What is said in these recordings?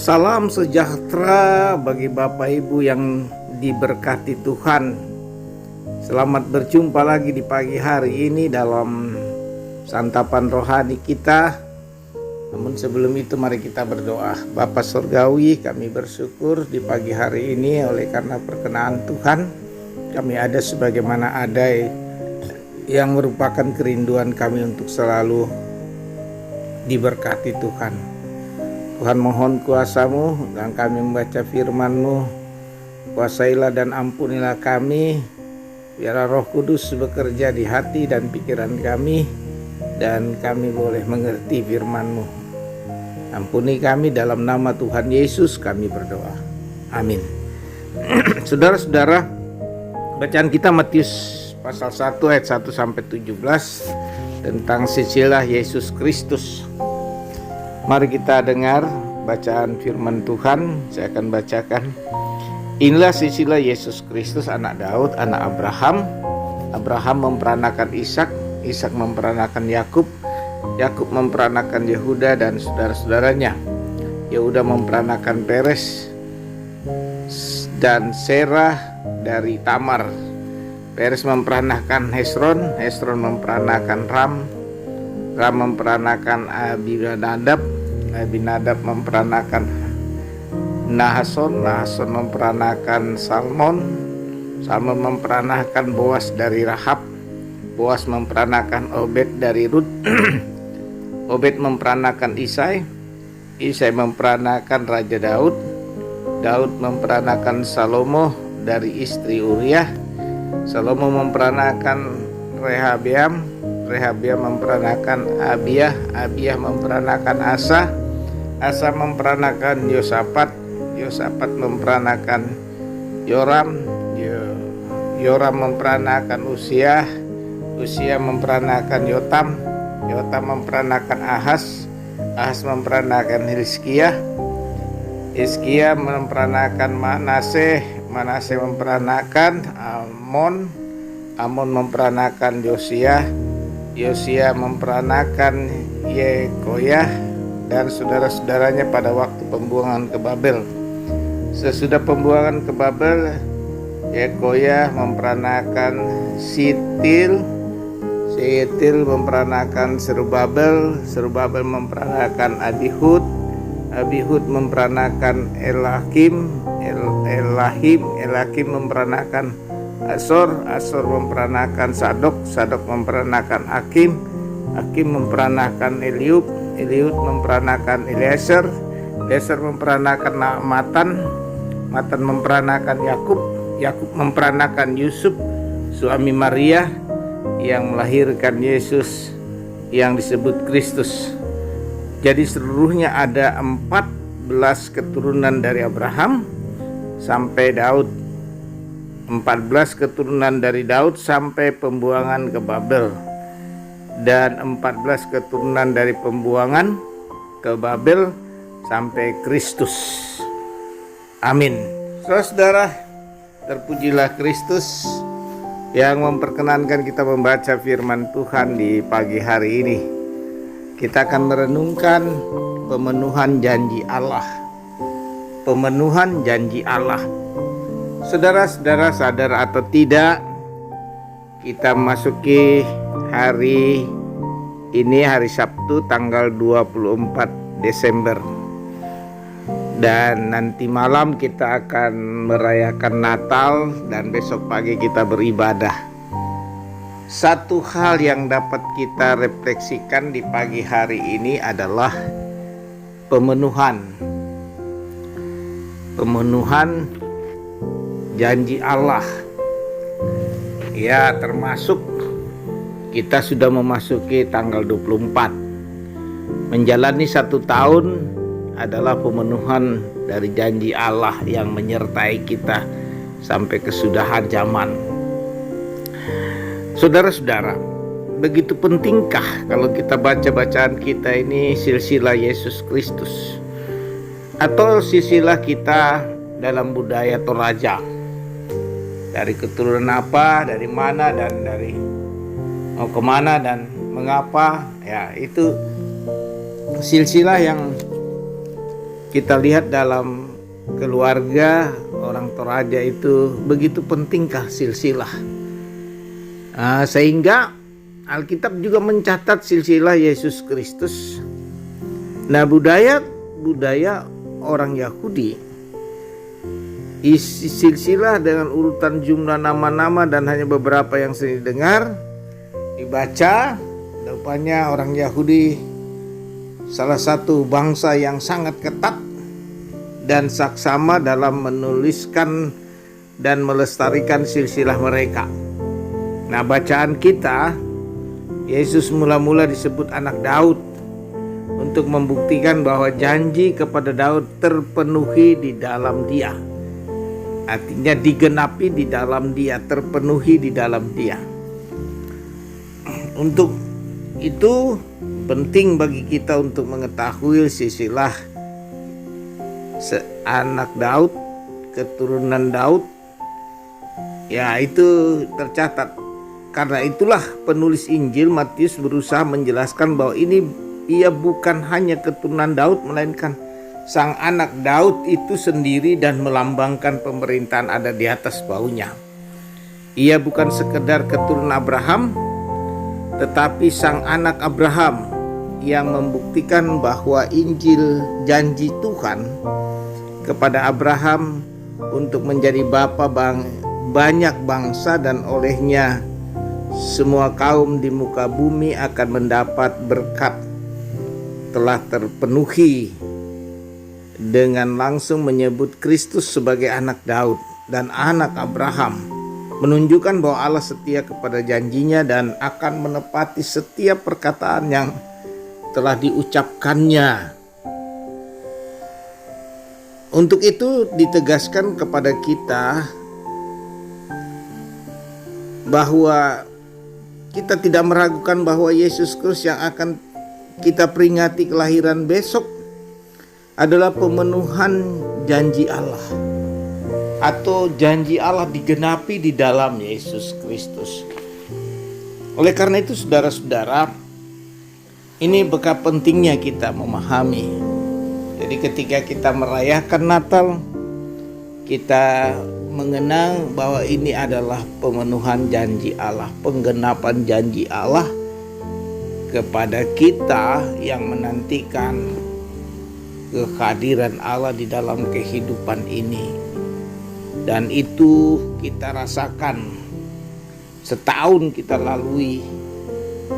Salam sejahtera bagi Bapak Ibu yang diberkati Tuhan. Selamat berjumpa lagi di pagi hari ini dalam santapan rohani kita. Namun sebelum itu mari kita berdoa. Bapa Surgawi, kami bersyukur di pagi hari ini oleh karena perkenan Tuhan. Kami ada sebagaimana ada yang merupakan kerinduan kami untuk selalu diberkati Tuhan. Tuhan, mohon kuasa-Mu dan kami membaca firman-Mu. Kuasailah dan ampunilah kami, biarlah Roh Kudus bekerja di hati dan pikiran kami, dan kami boleh mengerti firman-Mu. Ampuni kami dalam nama Tuhan Yesus kami berdoa. Amin. Saudara-saudara, bacaan kita Matius pasal 1 ayat 1 sampai 17 tentang silsilah Yesus Kristus. Mari kita dengar bacaan firman Tuhan. Saya akan bacakan. Inilah silsilah Yesus Kristus, anak Daud, anak Abraham. Abraham memperanakan Ishak, Ishak memperanakan Yakub, Yakub memperanakan Yehuda dan saudara-saudaranya. Yehuda memperanakan Peres dan Serah dari Tamar. Peres memperanakan Hesron, Hesron memperanakan Ram, Ram memperanakan Abinadab, Abinadab memperanakan Nahason, Nahason memperanakan Salmon, Salmon memperanakan Boas dari Rahab, Boas memperanakan Obed dari Rut, Obed memperanakan Isai, Isai memperanakan Raja Daud, Daud memperanakan Salomo dari istri Uriah, Salomo memperanakan Rehabeam, Rehabeam memperanakan Abiyah, Abiyah memperanakan Asa, Asa memperanakan Yosafat, Yosafat memperanakan Yoram, Yoram memperanakan Usia, Usia memperanakan Yotam, Yotam memperanakan Ahas, Ahas memperanakan Hizkia, Hizkia memperanakan Manaseh, Manaseh memperanakan Amon, Amon memperanakan Yosia, Yosia memperanakan Yekoyah dan saudara-saudaranya pada waktu pembuangan ke Babel. Sesudah pembuangan ke Babel, Yekoyah memperanakan Sitil, Sitil memperanakan Serubabel, Serubabel memperanakan Abihud, Abihud memperanakan Elakim, Elahim, Elakim memperanakan Asor, Asor memperanakan Sadok, Sadok memperanakan Hakim, Hakim memperanakan Eliud, Eliud memperanakan Eliezer, Eliezer memperanakan Matan, Matan memperanakan Yakub, Yakub memperanakan Yusuf, suami Maria yang melahirkan Yesus yang disebut Kristus. Jadi seluruhnya ada 14 keturunan dari Abraham sampai Daud, 14 keturunan dari Daud sampai pembuangan ke Babel, dan 14 keturunan dari pembuangan ke Babel sampai Kristus. Amin. Saudara, terpujilah Kristus yang memperkenankan kita membaca firman Tuhan di pagi hari ini. Kita akan merenungkan pemenuhan janji Allah. Pemenuhan janji Allah. Saudara-saudara, sadar atau tidak, kita masuki hari ini, hari Sabtu tanggal 24 Desember. Dan nanti malam kita akan merayakan Natal dan besok pagi kita beribadah. Satu hal yang dapat kita refleksikan di pagi hari ini adalah pemenuhan. Pemenuhan janji Allah. Ya, termasuk kita sudah memasuki tanggal 24. Menjalani 1 tahun adalah pemenuhan dari janji Allah yang menyertai kita sampai kesudahan zaman. Saudara-saudara, begitu pentingkah kalau kita baca bacaan kita ini silsilah Yesus Kristus, atau silsilah kita dalam budaya Toraja? Dari keturunan apa, dari mana, dan dari mau kemana dan mengapa, ya itu silsilah yang Kita lihat dalam keluarga orang Toraja itu begitu pentingkah silsilah. Sehingga Alkitab juga mencatat silsilah Yesus Kristus. Nah, budaya orang Yahudi, isi silsilah dengan urutan jumlah nama-nama dan hanya beberapa yang sering didengar, dibaca. Rupanya orang Yahudi salah satu bangsa yang sangat ketat dan saksama dalam menuliskan dan melestarikan silsilah mereka. Nah, bacaan kita, Yesus mula-mula disebut anak Daud untuk membuktikan bahwa janji kepada Daud terpenuhi di dalam dia. Artinya digenapi di dalam dia, terpenuhi di dalam dia. Untuk itu penting bagi kita untuk mengetahui silsilah anak Daud, keturunan Daud. Ya, itu tercatat. Karena itulah penulis Injil Matius berusaha menjelaskan bahwa ia bukan hanya keturunan Daud, melainkan sang anak Daud itu sendiri dan melambangkan pemerintahan ada di atas baunya. Ia bukan sekedar keturunan Abraham, tetapi sang anak Abraham yang membuktikan bahwa Injil janji Tuhan kepada Abraham untuk menjadi bapa banyak bangsa dan olehnya semua kaum di muka bumi akan mendapat berkat telah terpenuhi dengan langsung menyebut Kristus sebagai anak Daud dan anak Abraham, menunjukkan bahwa Allah setia kepada janjinya dan akan menepati setiap perkataan yang telah diucapkannya. Untuk itu ditegaskan kepada kita bahwa kita tidak meragukan bahwa Yesus Kristus yang akan kita peringati kelahiran besok adalah pemenuhan janji Allah, atau janji Allah digenapi di dalam Yesus Kristus. Oleh karena itu saudara-saudara, ini betapa pentingnya kita memahami. Jadi ketika kita merayakan Natal, kita mengenang bahwa ini adalah pemenuhan janji Allah, penggenapan janji Allah kepada kita yang menantikan kehadiran Allah di dalam kehidupan ini. Dan itu kita rasakan setahun kita lalui,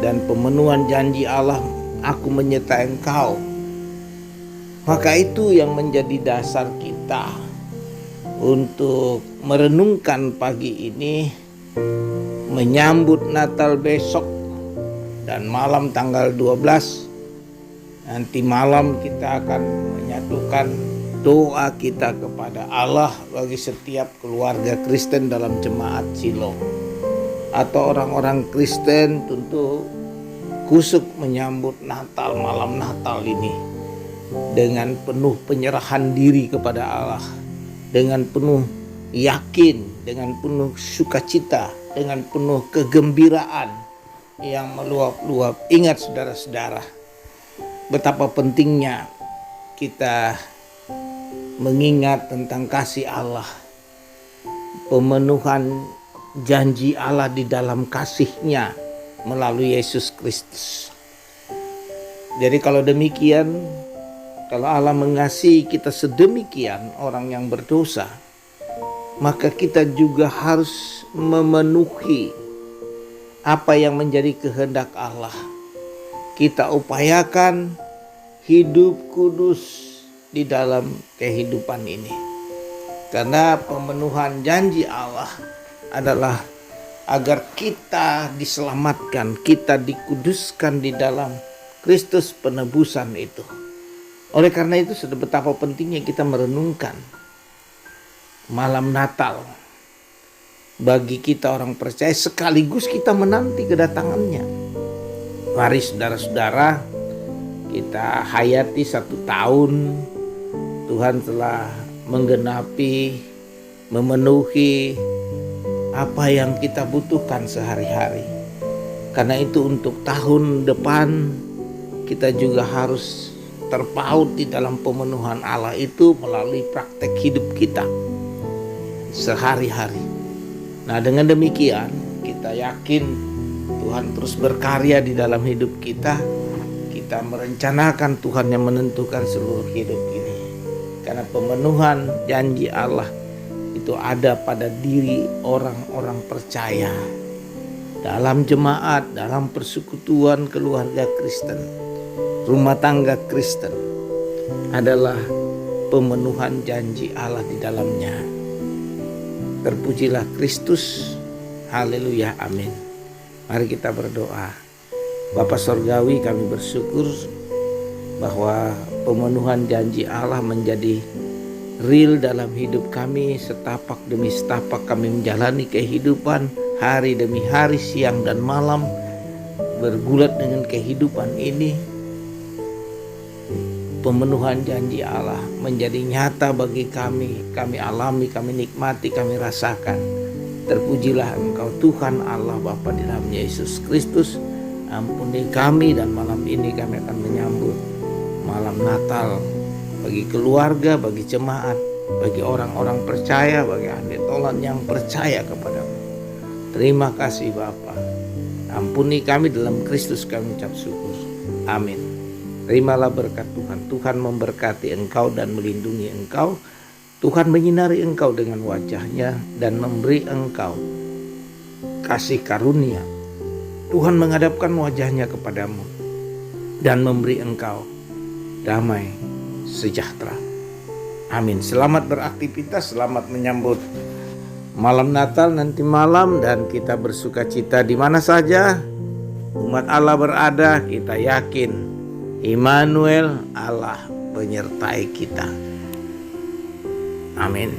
dan pemenuhan janji Allah, aku menyertai engkau. Maka itu yang menjadi dasar kita untuk merenungkan pagi ini, menyambut Natal besok dan malam tanggal 12. Nanti malam kita akan menyatukan doa kita kepada Allah bagi setiap keluarga Kristen dalam jemaat Silo, atau orang-orang Kristen tentu kusuk menyambut Natal, malam Natal ini dengan penuh penyerahan diri kepada Allah, dengan penuh yakin, dengan penuh sukacita, dengan penuh kegembiraan yang meluap-luap. Ingat saudara-saudara, betapa pentingnya kita mengingat tentang kasih Allah, pemenuhan janji Allah di dalam kasih-Nya melalui Yesus Kristus. Jadi kalau demikian, kalau Allah mengasihi kita sedemikian orang yang berdosa, maka kita juga harus memenuhi apa yang menjadi kehendak Allah. Kita upayakan hidup kudus di dalam kehidupan ini. Karena pemenuhan janji Allah adalah agar kita diselamatkan, kita dikuduskan di dalam Kristus penebusan itu. Oleh karena itu sudah betapa pentingnya kita merenungkan malam Natal bagi kita orang percaya, sekaligus kita menanti kedatangannya. Mari saudara-saudara, kita hayati 1 tahun Tuhan telah menggenapi, memenuhi apa yang kita butuhkan sehari-hari. Karena itu untuk tahun depan kita juga harus terpaut di dalam pemenuhan Allah itu melalui praktek hidup kita sehari-hari. Nah, dengan demikian kita yakin Tuhan terus berkarya di dalam hidup kita. Kita merencanakan Tuhan yang menentukan seluruh hidup ini. Karena pemenuhan janji Allah itu ada pada diri orang-orang percaya. Dalam jemaat, dalam persekutuan keluarga Kristen, rumah tangga Kristen adalah pemenuhan janji Allah di dalamnya. Terpujilah Kristus. Haleluya, amin. Mari kita berdoa. Bapa Sorgawi, kami bersyukur bahwa pemenuhan janji Allah menjadi real dalam hidup kami. Setapak demi setapak kami menjalani kehidupan hari demi hari, siang dan malam, bergulat dengan kehidupan ini. Pemenuhan janji Allah menjadi nyata bagi kami. Kami alami, kami nikmati, kami rasakan. Terpujilah Engkau Tuhan Allah Bapa di dalam Yesus Kristus. Ampuni kami, dan malam ini kami akan menyambut malam Natal bagi keluarga, bagi jemaat, bagi orang-orang percaya, bagi ahli tolan yang percaya kepadamu. Terima kasih Bapa. Ampuni kami, dalam Kristus kami ucap syukur. Amin. Terimalah berkat Tuhan. Tuhan memberkati engkau dan melindungi engkau. Tuhan menyinari engkau dengan wajahnya dan memberi engkau kasih karunia. Tuhan menghadapkan wajahnya kepadamu dan memberi engkau damai sejahtera. Amin. Selamat beraktivitas, selamat menyambut malam Natal nanti malam, dan kita bersuka cita di mana saja umat Allah berada. Kita yakin Immanuel, Allah menyertai kita. Amin.